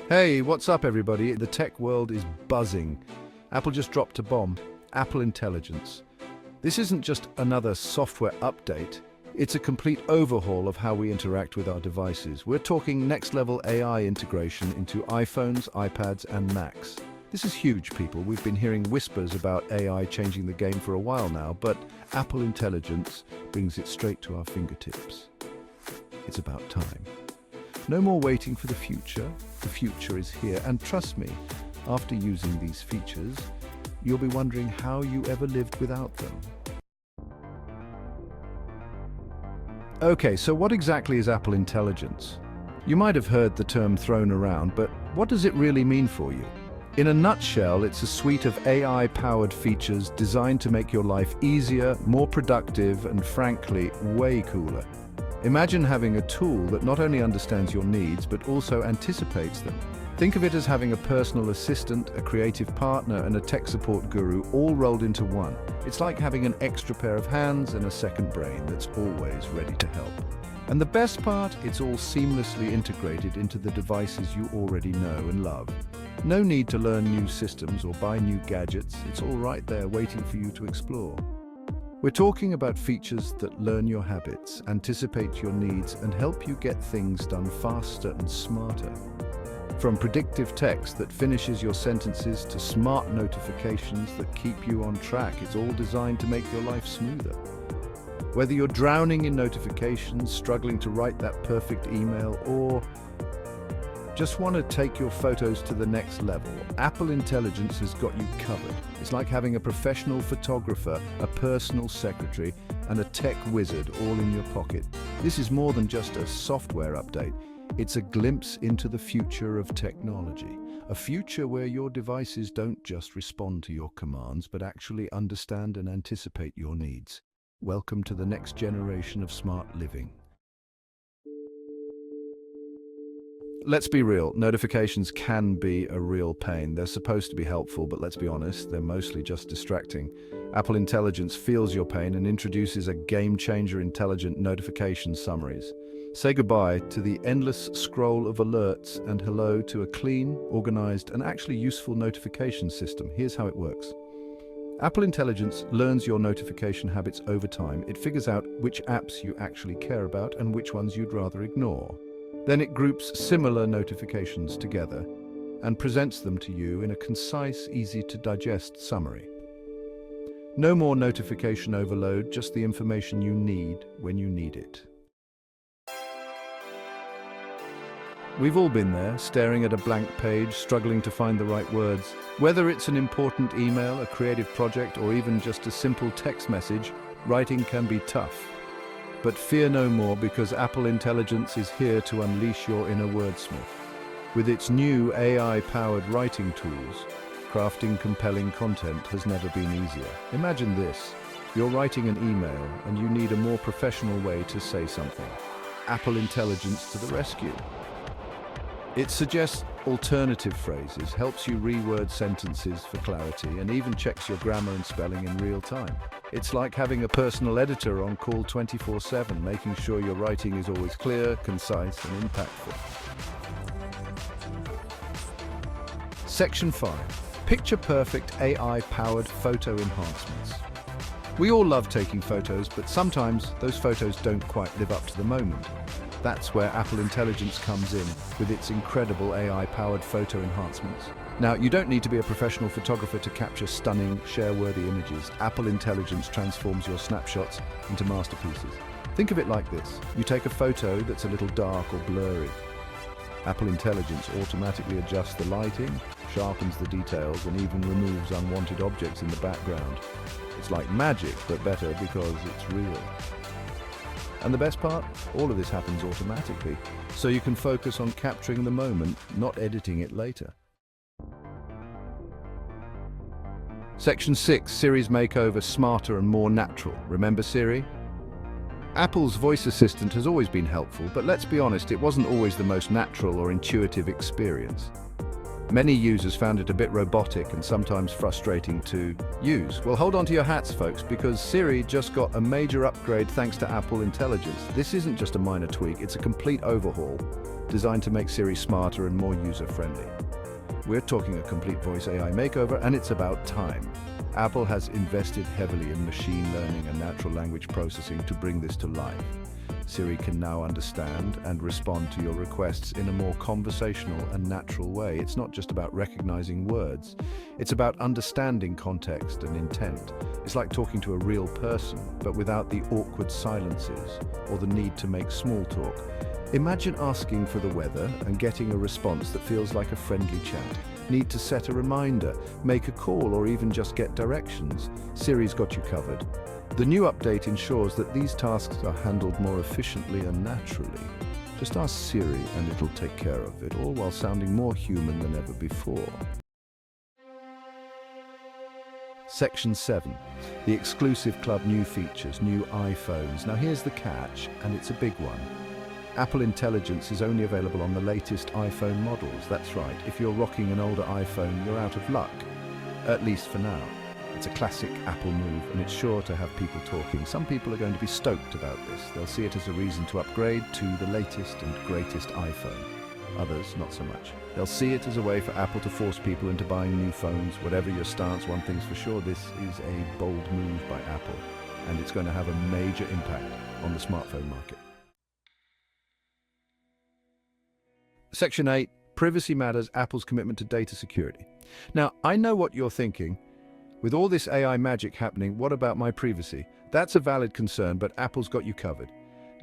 Hey, what's up everybody? The tech world is buzzing. Apple just dropped a bomb, Apple Intelligence. This isn't just another software update, it's a complete overhaul of how we interact with our devices. We're talking next-level AI integration into iPhones, iPads and Macs. This is huge, people. We've been hearing whispers about AI changing the game for a while now, but Apple Intelligence brings it straight to our fingertips. It's about time. No more waiting for the future. The future is here, and trust me, after using these features, you'll be wondering how you ever lived without them. Okay, so what exactly is Apple Intelligence? You might have heard the term thrown around, but what does it really mean for you? In a nutshell, it's a suite of AI-powered features designed to make your life easier, more productive, and frankly, way cooler. Imagine having a tool that not only understands your needs, but also anticipates them. Think of it as having a personal assistant, a creative partner, and a tech support guru all rolled into one. It's like having an extra pair of hands and a second brain that's always ready to help. And the best part, it's all seamlessly integrated into the devices you already know and love. No need to learn new systems or buy new gadgets. It's all right there waiting for you to explore. We're talking about features that learn your habits, anticipate your needs, and help you get things done faster and smarter. From predictive text that finishes your sentences to smart notifications that keep you on track, it's all designed to make your life smoother. Whether you're drowning in notifications, struggling to write that perfect email, or just want to take your photos to the next level, Apple Intelligence has got you covered. It's like having a professional photographer, a personal secretary, and a tech wizard all in your pocket. This is more than just a software update. It's a glimpse into the future of technology. A future where your devices don't just respond to your commands, but actually understand and anticipate your needs. Welcome to the next generation of smart living. Let's be real, notifications can be a real pain. They're supposed to be helpful, but let's be honest, they're mostly just distracting. Apple Intelligence feels your pain and introduces a game-changer intelligent notification summaries. Say goodbye to the endless scroll of alerts and hello to a clean, organized, and actually useful notification system. Here's how it works. Apple Intelligence learns your notification habits over time. It figures out which apps you actually care about and which ones you'd rather ignore. Then it groups similar notifications together and presents them to you in a concise, easy-to-digest summary. No more notification overload, just the information you need when you need it. We've all been there, staring at a blank page, struggling to find the right words. Whether it's an important email, a creative project, or even just a simple text message, writing can be tough. But fear no more, because Apple Intelligence is here to unleash your inner wordsmith. With its new AI-powered writing tools, crafting compelling content has never been easier. Imagine this. You're writing an email and you need a more professional way to say something. Apple Intelligence to the rescue. It suggests alternative phrases, helps you reword sentences for clarity, and even checks your grammar and spelling in real time. It's like having a personal editor on call 24/7, making sure your writing is always clear, concise, and impactful. Section 5. Picture-perfect AI-powered photo enhancements. We all love taking photos, but sometimes those photos don't quite live up to the moment. That's where Apple Intelligence comes in with its incredible AI-powered photo enhancements. Now, you don't need to be a professional photographer to capture stunning, share-worthy images. Apple Intelligence transforms your snapshots into masterpieces. Think of it like this. You take a photo that's a little dark or blurry. Apple Intelligence automatically adjusts the lighting, sharpens the details, and even removes unwanted objects in the background. It's like magic, but better because it's real. And the best part? All of this happens automatically, so you can focus on capturing the moment, not editing it later. Section 6, Siri's makeover smarter and more natural. Remember Siri? Apple's voice assistant has always been helpful, but let's be honest, it wasn't always the most natural or intuitive experience. Many users found it a bit robotic and sometimes frustrating to use. Well, hold on to your hats, folks, because Siri just got a major upgrade thanks to Apple Intelligence. This isn't just a minor tweak, it's a complete overhaul designed to make Siri smarter and more user-friendly. We're talking a complete voice AI makeover, and it's about time. Apple has invested heavily in machine learning and natural language processing to bring this to life. Siri can now understand and respond to your requests in a more conversational and natural way. It's not just about recognizing words, it's about understanding context and intent. It's like talking to a real person, but without the awkward silences or the need to make small talk. Imagine asking for the weather and getting a response that feels like a friendly chat. Need to set a reminder, make a call, or even just get directions? Siri's got you covered. The new update ensures that these tasks are handled more efficiently and naturally. Just ask Siri and it'll take care of it, all while sounding more human than ever before. Section 7. The exclusive club new features, new iPhones. Now here's the catch, and it's a big one. Apple Intelligence is only available on the latest iPhone models. That's right, if you're rocking an older iPhone, you're out of luck. At least for now. It's a classic Apple move, and it's sure to have people talking. Some people are going to be stoked about this. They'll see it as a reason to upgrade to the latest and greatest iPhone. Others, not so much. They'll see it as a way for Apple to force people into buying new phones. Whatever your stance, one thing's for sure, this is a bold move by Apple, and it's going to have a major impact on the smartphone market. Section 8, Privacy Matters, Apple's commitment to data security. Now, I know what you're thinking. With all this AI magic happening, what about my privacy? That's a valid concern, but Apple's got you covered.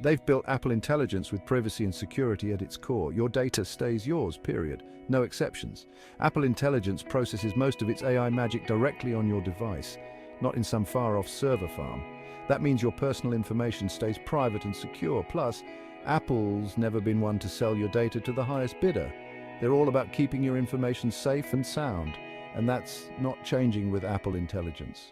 They've built Apple Intelligence with privacy and security at its core. Your data stays yours, period. No exceptions. Apple Intelligence processes most of its AI magic directly on your device, not in some far-off server farm. That means your personal information stays private and secure. Plus, Apple's never been one to sell your data to the highest bidder. They're all about keeping your information safe and sound, and that's not changing with Apple Intelligence.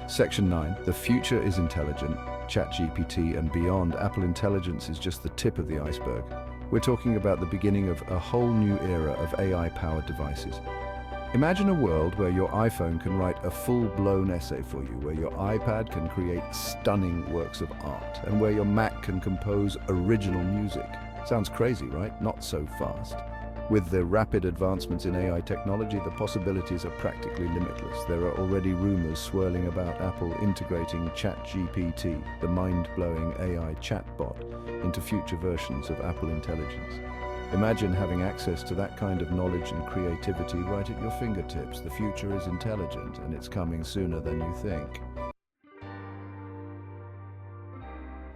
Section 9. The future is intelligent. ChatGPT and beyond. Apple Intelligence is just the tip of the iceberg. We're talking about the beginning of a whole new era of AI-powered devices. Imagine a world where your iPhone can write a full-blown essay for you, where your iPad can create stunning works of art, and where your Mac can compose original music. Sounds crazy, right? Not so fast. With the rapid advancements in AI technology, the possibilities are practically limitless. There are already rumors swirling about Apple integrating ChatGPT, the mind-blowing AI chatbot, into future versions of Apple Intelligence. Imagine having access to that kind of knowledge and creativity right at your fingertips. The future is intelligent, and it's coming sooner than you think.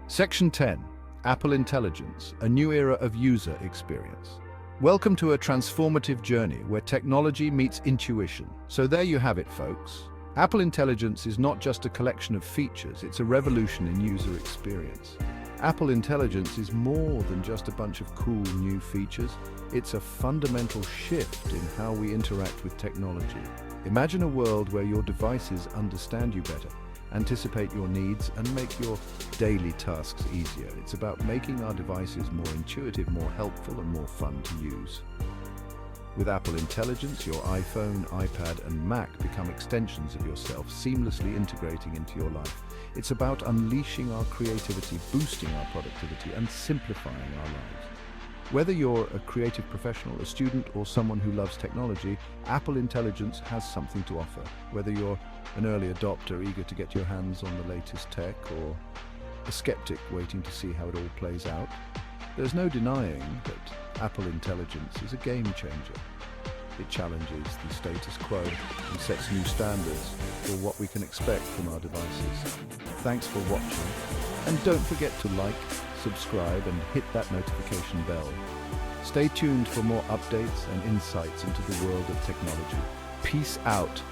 Section 10. Apple Intelligence, a new era of user experience. Welcome to a transformative journey where technology meets intuition. So there you have it, folks. Apple Intelligence is not just a collection of features, it's a revolution in user experience. Apple Intelligence is more than just a bunch of cool new features. It's a fundamental shift in how we interact with technology. Imagine a world where your devices understand you better, anticipate your needs, and make your daily tasks easier. It's about making our devices more intuitive, more helpful, and more fun to use. With Apple Intelligence, your iPhone, iPad, and Mac become extensions of yourself, seamlessly integrating into your life. It's about unleashing our creativity, boosting our productivity, and simplifying our lives. Whether you're a creative professional, a student, or someone who loves technology, Apple Intelligence has something to offer. Whether you're an early adopter eager to get your hands on the latest tech, or a skeptic waiting to see how it all plays out, there's no denying that Apple Intelligence is a game changer. It challenges the status quo and sets new standards for what we can expect from our devices. Thanks for watching, and don't forget to like, subscribe, and hit that notification bell. Stay tuned for more updates and insights into the world of technology. Peace out.